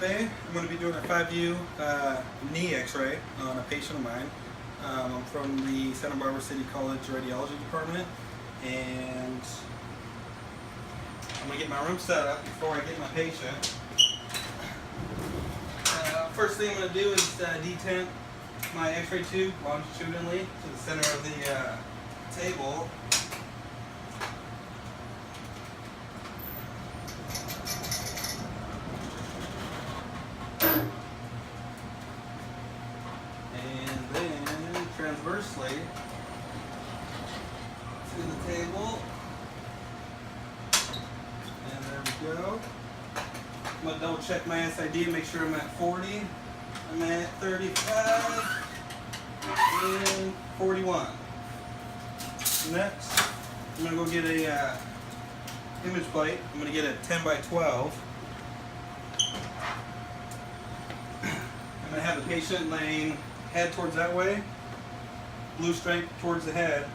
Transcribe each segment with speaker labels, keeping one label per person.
Speaker 1: today I'm going to be doing a 5-view knee x-ray on a patient of mine. I'm from the Santa Barbara City College Radiology Department, and I'm going to get my room set up before I get my patient. First thing I'm going to do is detent my x-ray tube longitudinally to the center of the table. And then transversely to the table. And there we go. I'm going to double check my SID and make sure I'm at 40. I'm at 35 and 41. Next, I'm going to go get a image plate. I'm going to get a 10 by 12. I'm going to have the patient laying head towards that way, blue stripe towards the head,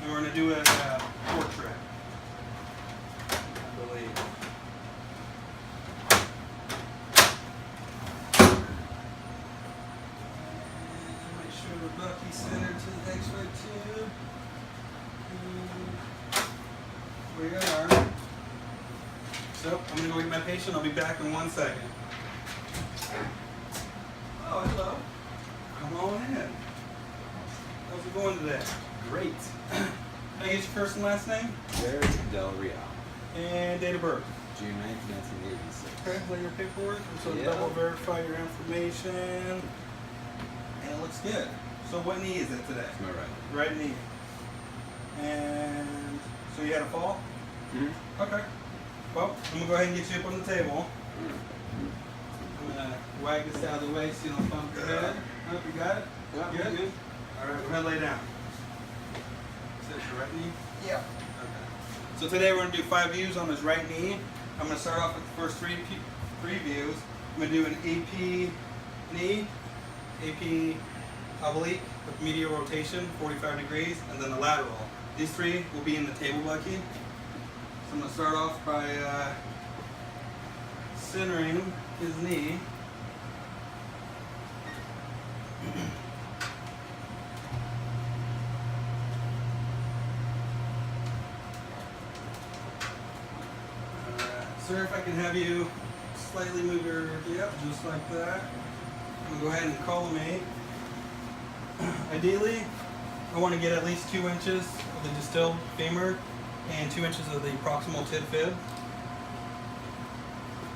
Speaker 1: and we're going to do a portrait, I believe. And make sure the Bucky's centered to the x-ray tube. We are. So I'm going to go get my patient. I'll be back in 1 second. Oh, hello. Come on in. How's it going today?
Speaker 2: Great.
Speaker 1: Can I get your first and last name?
Speaker 2: Jared Del Real.
Speaker 1: And date of birth.
Speaker 2: June 9th, 1986.
Speaker 1: Okay, is that your paperwork? So
Speaker 2: Yeah.
Speaker 1: double verify your information. And it looks good. So what knee is it today?
Speaker 2: That's my right.
Speaker 1: Right knee. And so you had a fall?
Speaker 2: Mm-hmm.
Speaker 1: Okay. Well, I'm going to go ahead and get you up on the table. I'm going to wag this out of the way so you don't bump your head. Hope you got it?
Speaker 2: Yeah,
Speaker 1: Good?
Speaker 2: good.
Speaker 1: All right, go ahead and lay down. Is that your right knee?
Speaker 2: Yeah.
Speaker 1: Okay. So today we're going to do 5 views on his right knee. I'm going to start off with the first three views. I'm going to do an AP knee, AP oblique with medial rotation, 45 degrees, and then the lateral. These 3 will be in the table bucky. So I'm going to start off by centering his knee. Sir, if I can have you slightly move your hip, just like that. I'm going to go ahead and column A. Ideally, I want to get at least 2 inches of the distilled femur and 2 inches of the proximal tib fib.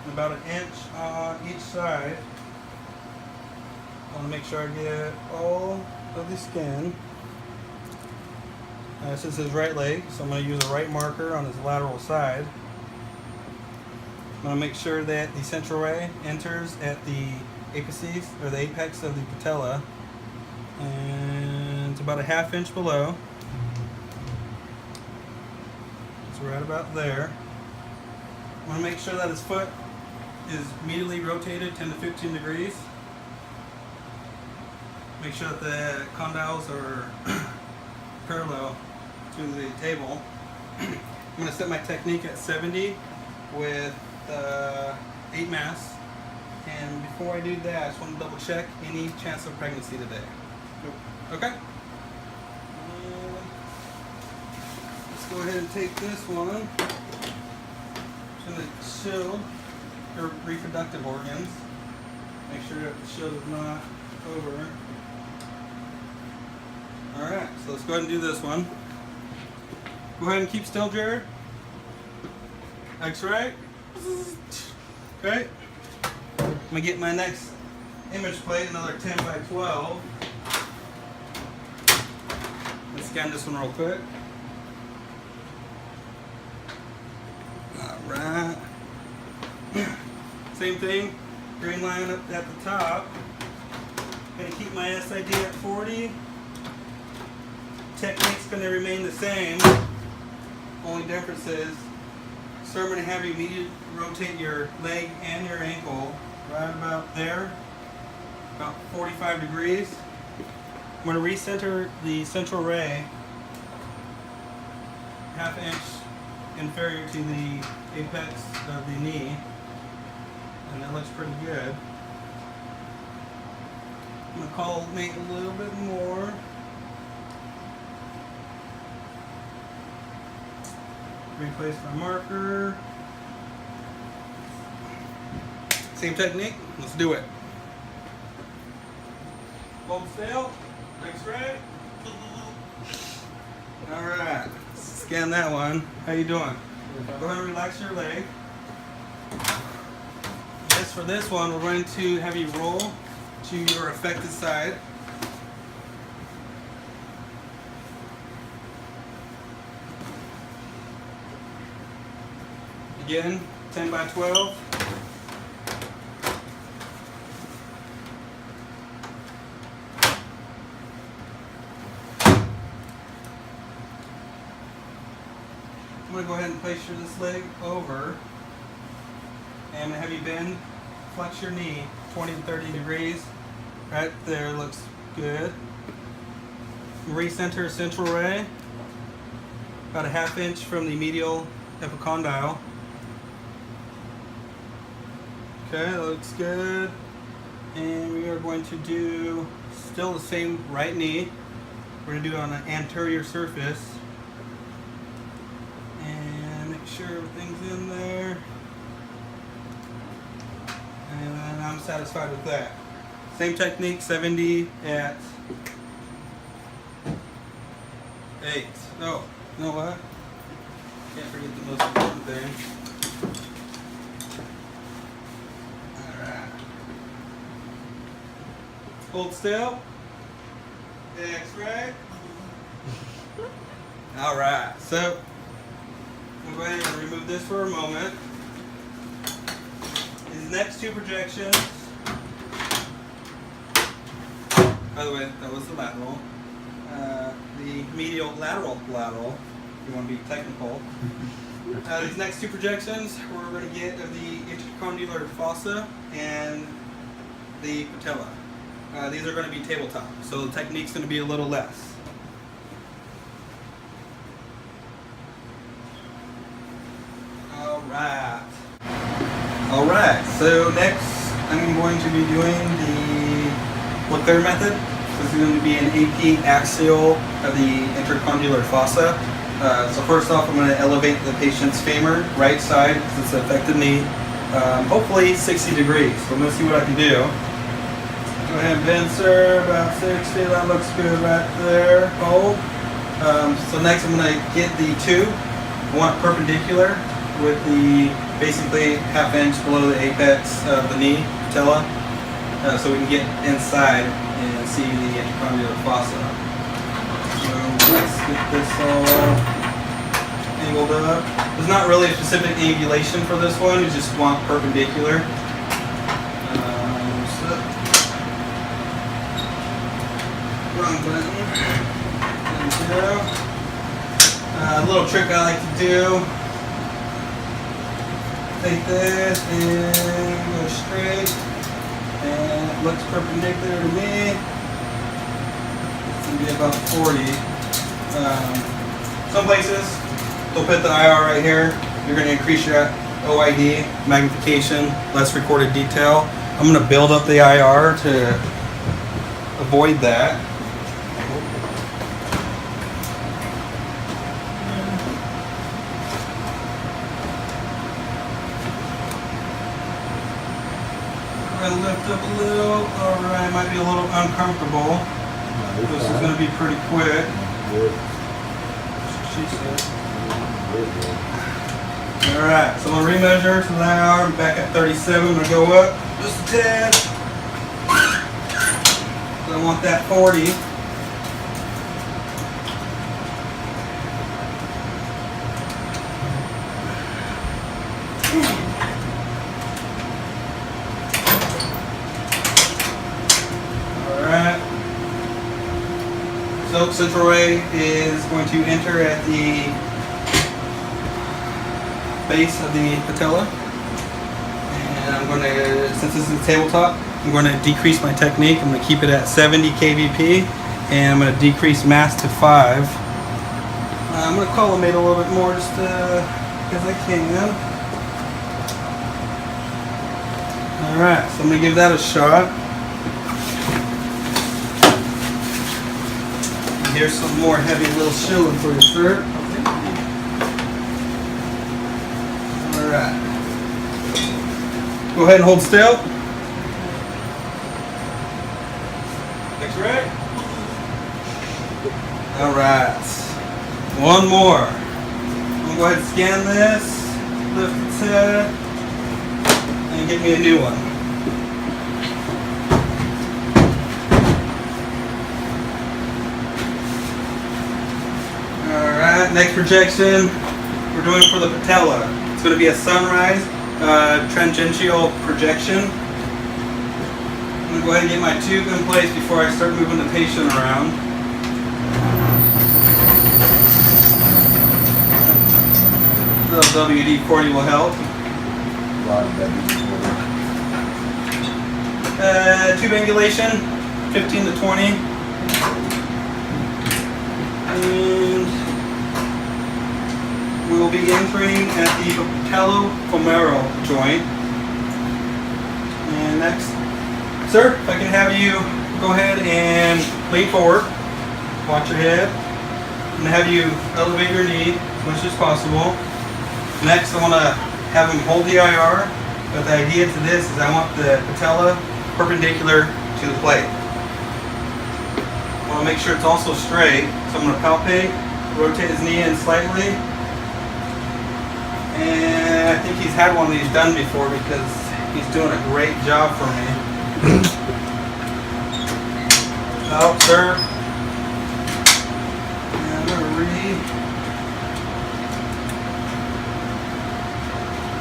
Speaker 1: And about 1 inch on each side. I want to make sure I get all of the skin. This is his right leg, so I'm going to use a right marker on his lateral side. I'm going to make sure that the central ray enters at the apices, or the apex of the patella, and it's about 1/2 inch below. So right about there. I'm going to make sure that his foot is medially rotated 10 to 15 degrees. Make sure that the condyles are parallel to the table. I'm going to set my technique at 70 with 8 masks, and before I do that, I just want to double check any chance of pregnancy today. Okay? Let's go ahead and take this one. It's going to shield your reproductive organs. Make sure that the shield is not over. Alright, so let's go ahead and do this one. Go ahead and keep still, Jared. X-ray. Okay. I'm going to get my next image plate, another 10 by 12. Let's scan this one real quick. Alright. Same thing. Green line up at the top. Going to keep my SID at 40. Technique's going to remain the same. Only difference is, so I'm going to have you immediately rotate your leg and your ankle right about there, about 45 degrees. I'm going to recenter the central ray 1/2 inch inferior to the apex of the knee. and that looks pretty good. I'm gonna call mate a little bit more. Replace my marker. Same technique, let's do it. Hold still, X-ray. Alright, scan that one. How you doing? Go ahead and relax your leg. Just for this one, we're going to have you roll to your affected side. Again, 10 by 12. I'm going to go ahead and place this leg over, and I'm going to have you bend, flex your knee 20 to 30 degrees. Right there, looks good. Recenter central ray, about a ½ inch from the medial epicondyle. Okay, that looks good. And we are going to do still the same right knee. We're going to do it on an anterior surface. And make sure everything's in there. And then I'm satisfied with that. Same technique, 70 at 8. Oh, you know what? Can't forget the most important thing. Alright. Hold still. X-ray. Alright, so we'll go ahead and remove this for a moment. These next two projections. By the way, that was the lateral. The medial lateral, if you want to be technical. These next two projections, we're going to get of the intercondylar fossa and the patella. These are going to be tabletop, so the technique's going to be a little less. Alright, so next I'm going to be doing the LeClaire method. This is going to be an AP axial of the intercondylar fossa. So first off, I'm going to elevate the patient's femur, right side, because it's affected knee, hopefully 60 degrees. So I'm going to see what I can do. Go ahead and bend, sir, about 60. That looks good right there. Hold. So next I'm going to get the tube. I want it perpendicular with the basically ½ inch below the apex of the knee, patella, so we can get inside and see the intercondylar fossa. So let's get this all angled up. There's not really a specific angulation for this one, you just want perpendicular. Wrong button. There we go. A little trick I like to do. Take this and go straight, and it looks perpendicular to me. It's going to be about 40. Some places they'll put the IR right here. You're going to increase your OID, magnification, less recorded detail. I'm going to build up the IR to avoid that. Lift up a little. Alright, might be a little uncomfortable. This is going to be pretty quick. She said. Alright, so I'm going to remeasure to the IR. I'm back at 37. I'm going to go up just a tad. So I want that 40. So central ray is going to enter at the base of the patella, and I'm going to, since this is a tabletop, I'm going to decrease my technique. I'm going to keep it at 70 kVp, and I'm going to decrease mass to 5. I'm going to collimate a little bit more just because I can. Alright, so I'm going to give that a shot. Here's some more heavy little shilling for you, sir. Alright. Go ahead and hold still. X-ray. Alright. One more. I'm going to go ahead and scan this. Lift its head. And get me a new one. Alright, next projection we're doing for the patella. It's going to be a sunrise tangential projection. I'm going to go ahead and get my tube in place before I start moving the patient around. The WD-40 will help.
Speaker 2: A lot of WD-40.
Speaker 1: Tube angulation, 15 to 20. And we will be entering at the patellofemoral joint. And next, sir, if I can have you go ahead and lean forward, watch your head. I'm going to have you elevate your knee as much as possible. Next, I want to have him hold the IR, but the idea to this is I want the patella perpendicular to the plate. I want to make sure it's also straight, so I'm going to palpate, rotate his knee in slightly, and I think he's had one of these done before because he's doing a great job for me. Oh, sir. And I'm going to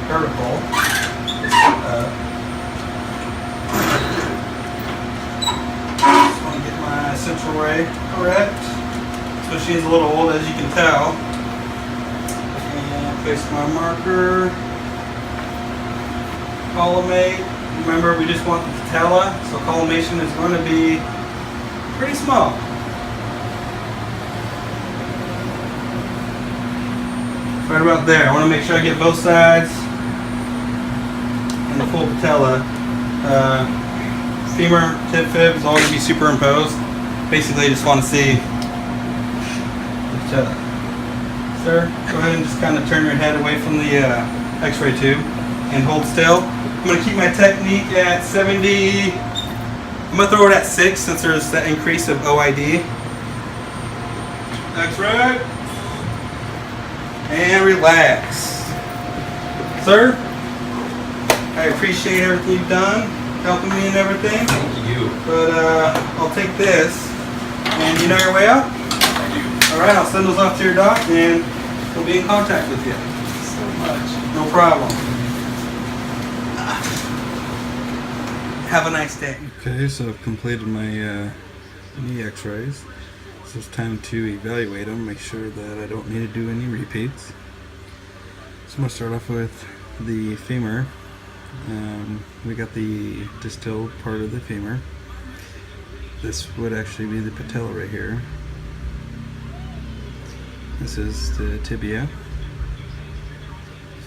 Speaker 1: vertical. Just want to get my central ray correct. So she's a little old, as you can tell. And place my marker. Collimate. Remember, we just want the patella, so collimation is going to be pretty small. Right about there. I want to make sure I get both sides and the full patella. Femur, tib fib is all going to be superimposed. Basically, I just want to see the patella. Sir, go ahead and just kind of turn your head away from the X-ray tube and hold still. I'm going to keep my technique at 70. I'm going to throw it at 6 since there's that increase of OID. X-ray. And relax. Sir, I appreciate everything you've done, helping me and everything.
Speaker 2: Thank you.
Speaker 1: But I'll take this. And you know your way out?
Speaker 2: I do.
Speaker 1: Alright, I'll send those off to your doc and we'll be in contact with you.
Speaker 2: So much.
Speaker 1: No problem. Have a nice day. Okay, so I've completed my knee x-rays. So it's time to evaluate them, make sure that I don't need to do any repeats. So I'm going to start off with the femur. We got the distal part of the femur. This would actually be the patella right here. This is the tibia,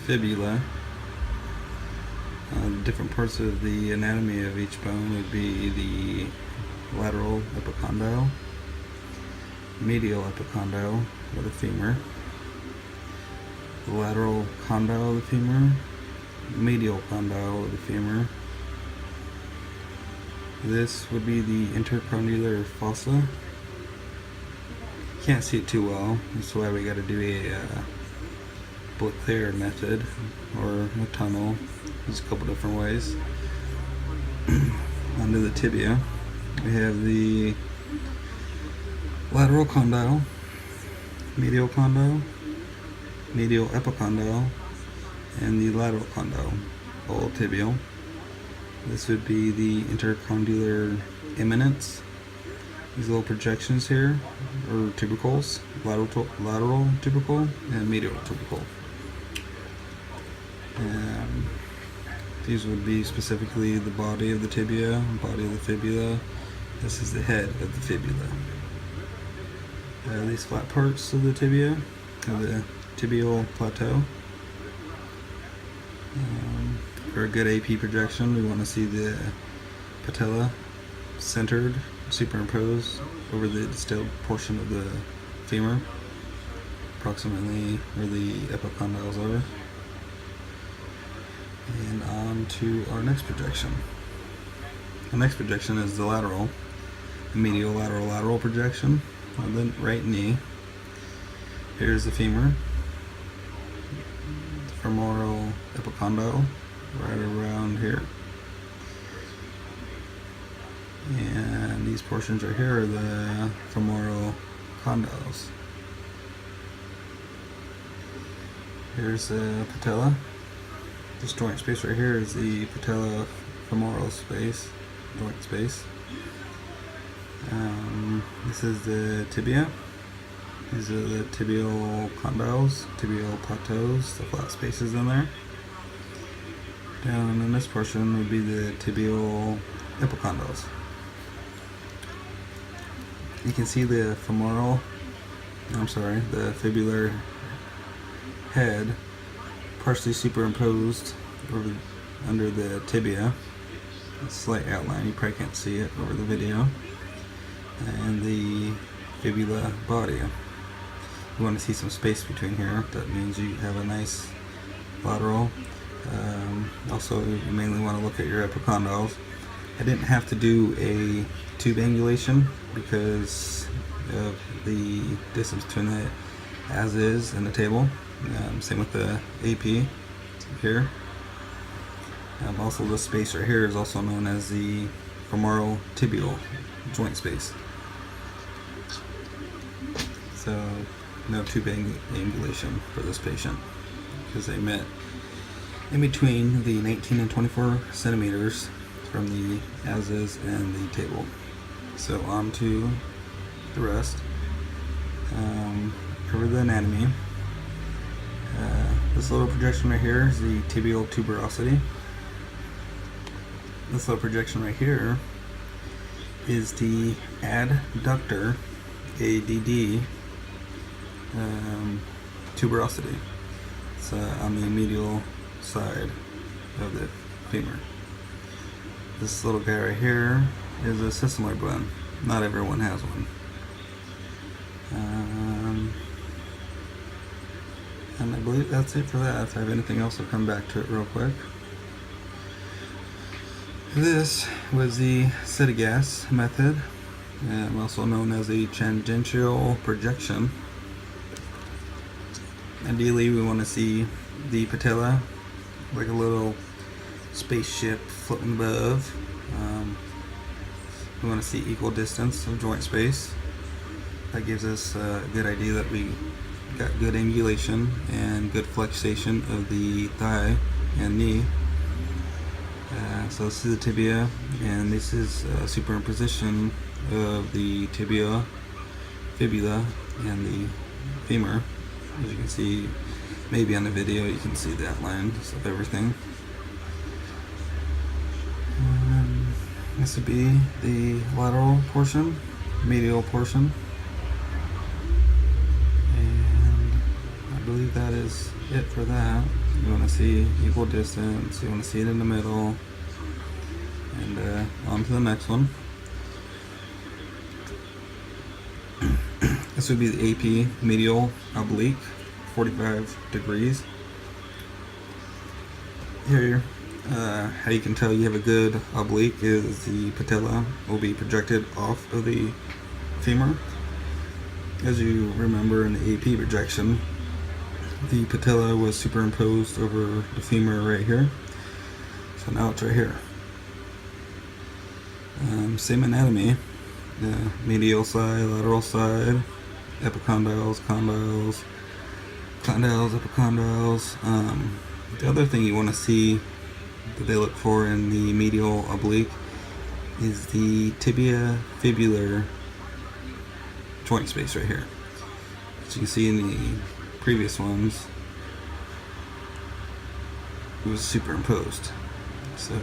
Speaker 1: fibula. Different parts of the anatomy of each bone would be the lateral epicondyle, medial epicondyle of the femur, the lateral condyle of the femur, medial condyle of the femur. This would be the intercondylar fossa. Can't see it too well, that's why we got to do a Blacklear method or a tunnel. There's a couple different ways. Under the tibia, we have the lateral condyle, medial epicondyle, and the lateral condyle, all tibial. This would be the intercondylar eminence. These little projections here are tubercles, lateral tubercle and medial tubercle. These would be specifically the body of the tibia, body of the fibula. This is the head of the fibula. These flat parts of the tibia, of the tibial plateau. For a good AP projection, we want to see the patella centered, superimposed over the distilled portion of the femur, approximately where the epicondyles are. And on to our next projection. The next projection is the lateral, medial lateral projection of the right knee. Here's the femur, the femoral epicondyle right around here. And these portions right here are the femoral condyles. Here's the patella. This joint space right here is the patella femoral space, joint space. This is the tibia. These are the tibial condyles, tibial plateaus, the flat spaces in there. Down in this portion would be the tibial epicondyles. You can see the the fibular head partially superimposed under the tibia. A slight outline, you probably can't see it over the video. And the fibula body. You want to see some space between here. That means you have a nice lateral. Also, you mainly want to look at your epicondyles. I didn't have to do a tube angulation because of the distance between the as is and the table. Same with the AP here. Also, this space right here is also known as the femoral tibial joint space. So no tube angulation for this patient because they met in between the 19 and 24 centimeters from the as is and the table. So on to the rest. Cover the anatomy. This little projection right here is the tibial tuberosity. This little projection right here is the adductor, ADD, tuberosity. It's on the medial side of the femur. This little guy right here is a sesamoid bone. Not everyone has one. And I believe that's it for that. If I have anything else, I'll come back to it real quick. This was the Sedigas method, also known as the tangential projection. Ideally, we want to see the patella like a little spaceship floating above. We want to see equal distance of joint space. That gives us a good idea that we got good angulation and good flexation of the thigh and knee. So this is the tibia, and this is a superimposition of the tibia, fibula, and the femur. As you can see, maybe on the video, you can see the outlines of everything. This would be the lateral portion, medial portion. And I believe that is it for that. You want to see equal distance, you want to see it in the middle. And on to the next one. This would be the AP medial oblique, 45 degrees. Here, how you can tell you have a good oblique is the patella will be projected off of the femur. As you remember in the AP projection, the patella was superimposed over the femur right here. So now it's right here. Same anatomy, the medial side, lateral side, epicondyles, condyles, epicondyles. The other thing you want to see that they look for in the medial oblique is the tibia fibular joint space right here. As you can see in the previous ones, it was superimposed. So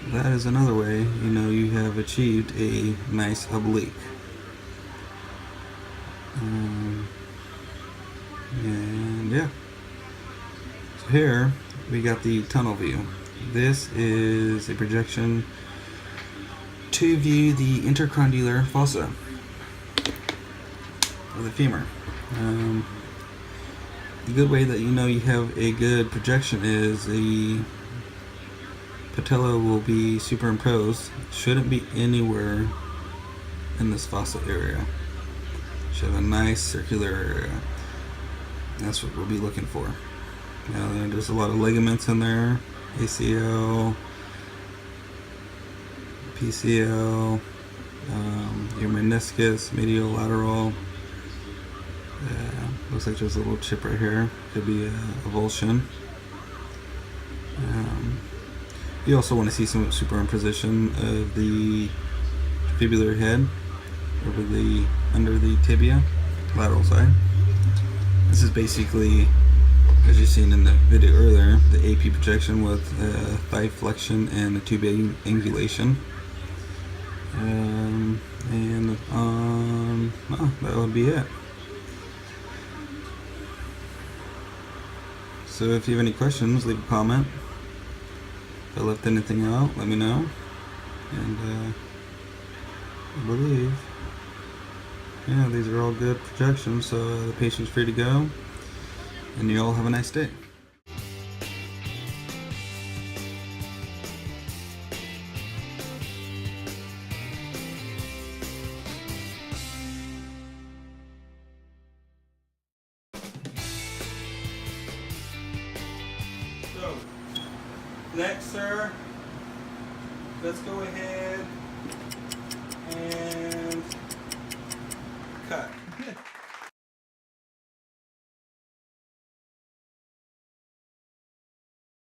Speaker 1: that is another way you know you have achieved a nice oblique. And yeah, so here we got the tunnel view. This is a projection to view the intercondylar fossa of the femur. The good way that you know you have a good projection is the patella will be superimposed. Shouldn't be anywhere in this fossa area. Should have a nice circular area. That's what we'll be looking for. Now there's a lot of ligaments in there. ACL, PCL, your meniscus, medial, lateral. Looks like there's a little chip right here. Could be a avulsion. You also want to see some superimposition of the fibular head over the under the tibia, lateral side. This is basically, as you've seen in the video earlier, the AP projection with thigh flexion and the tibia angulation. Well, that would be it. So if you have any questions, leave a comment. If I left anything out, let me know. And I believe, yeah, these are all good projections, so the patient's free to go. And you all have a nice day. So, next, sir, let's go ahead and cut.